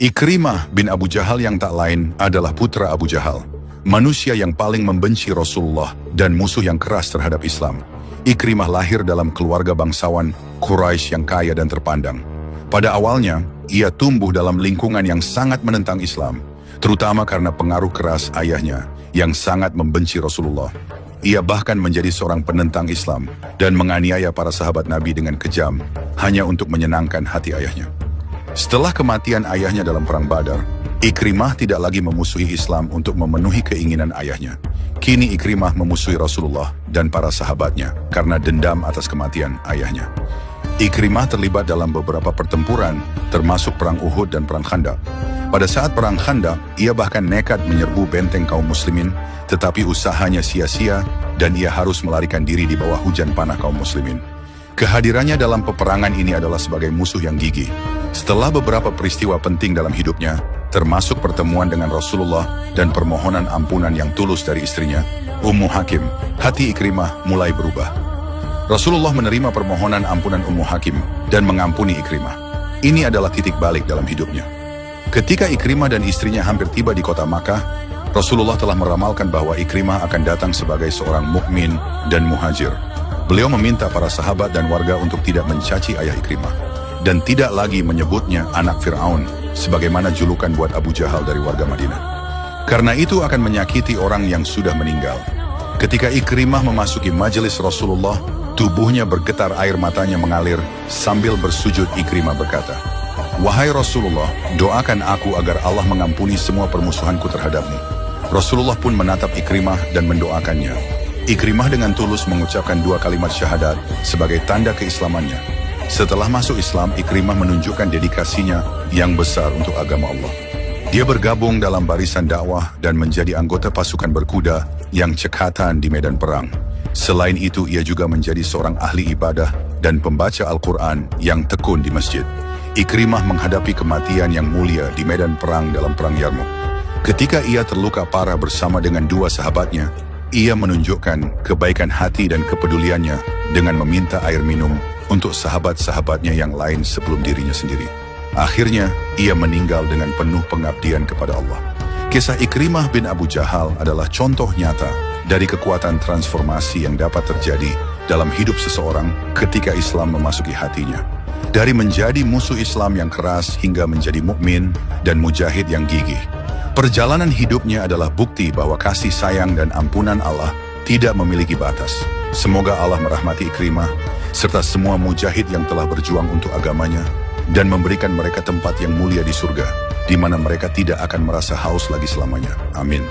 Ikrimah bin Abu Jahal yang tak lain adalah putra Abu Jahal, manusia yang paling membenci Rasulullah dan musuh yang keras terhadap Islam. Ikrimah lahir dalam keluarga bangsawan Quraisy yang kaya dan terpandang. Pada awalnya, ia tumbuh dalam lingkungan yang sangat menentang Islam, terutama karena pengaruh keras ayahnya yang sangat membenci Rasulullah. Ia bahkan menjadi seorang penentang Islam dan menganiaya para sahabat Nabi dengan kejam hanya untuk menyenangkan hati ayahnya. Setelah kematian ayahnya dalam perang Badar, Ikrimah tidak lagi memusuhi Islam untuk memenuhi keinginan ayahnya. Kini Ikrimah memusuhi Rasulullah dan para sahabatnya karena dendam atas kematian ayahnya. Ikrimah terlibat dalam beberapa pertempuran, termasuk perang Uhud dan perang Khandaq. Pada saat perang Khandaq, ia bahkan nekat menyerbu benteng kaum muslimin, tetapi usahanya sia-sia dan ia harus melarikan diri di bawah hujan panah kaum muslimin. Kehadirannya dalam peperangan ini adalah sebagai musuh yang gigih. Setelah beberapa peristiwa penting dalam hidupnya, termasuk pertemuan dengan Rasulullah dan permohonan ampunan yang tulus dari istrinya, Ummu Hakim, hati Ikrimah mulai berubah. Rasulullah menerima permohonan ampunan Ummu Hakim dan mengampuni Ikrimah. Ini adalah titik balik dalam hidupnya. Ketika Ikrimah dan istrinya hampir tiba di kota Makkah, Rasulullah telah meramalkan bahwa Ikrimah akan datang sebagai seorang mukmin dan muhajir. Beliau meminta para sahabat dan warga untuk tidak mencaci ayah Ikrimah dan tidak lagi menyebutnya anak Fir'aun sebagaimana julukan buat Abu Jahal dari warga Madinah. Karena itu akan menyakiti orang yang sudah meninggal. Ketika Ikrimah memasuki majelis Rasulullah, tubuhnya bergetar, air matanya mengalir. Sambil bersujud, Ikrimah berkata, "Wahai Rasulullah, doakan aku agar Allah mengampuni semua permusuhanku terhadapmu." Rasulullah pun menatap Ikrimah dan mendoakannya. Ikrimah dengan tulus mengucapkan 2 kalimat syahadat sebagai tanda keislamannya. Setelah masuk Islam, Ikrimah menunjukkan dedikasinya yang besar untuk agama Allah. Dia bergabung dalam barisan dakwah dan menjadi anggota pasukan berkuda yang cekatan di medan perang. Selain itu, ia juga menjadi seorang ahli ibadah dan pembaca Al-Quran yang tekun di masjid. Ikrimah menghadapi kematian yang mulia di medan perang dalam perang Yarmuk. Ketika ia terluka parah bersama dengan 2 sahabatnya, ia menunjukkan kebaikan hati dan kepeduliannya dengan meminta air minum untuk sahabat-sahabatnya yang lain sebelum dirinya sendiri. Akhirnya, ia meninggal dengan penuh pengabdian kepada Allah. Kisah Ikrimah bin Abu Jahal adalah contoh nyata dari kekuatan transformasi yang dapat terjadi dalam hidup seseorang ketika Islam memasuki hatinya. Dari menjadi musuh Islam yang keras hingga menjadi mukmin dan mujahid yang gigih. Perjalanan hidupnya adalah bukti bahwa kasih sayang dan ampunan Allah tidak memiliki batas. Semoga Allah merahmati Ikrimah serta semua mujahid yang telah berjuang untuk agamanya dan memberikan mereka tempat yang mulia di surga, di mana mereka tidak akan merasa haus lagi selamanya. Amin.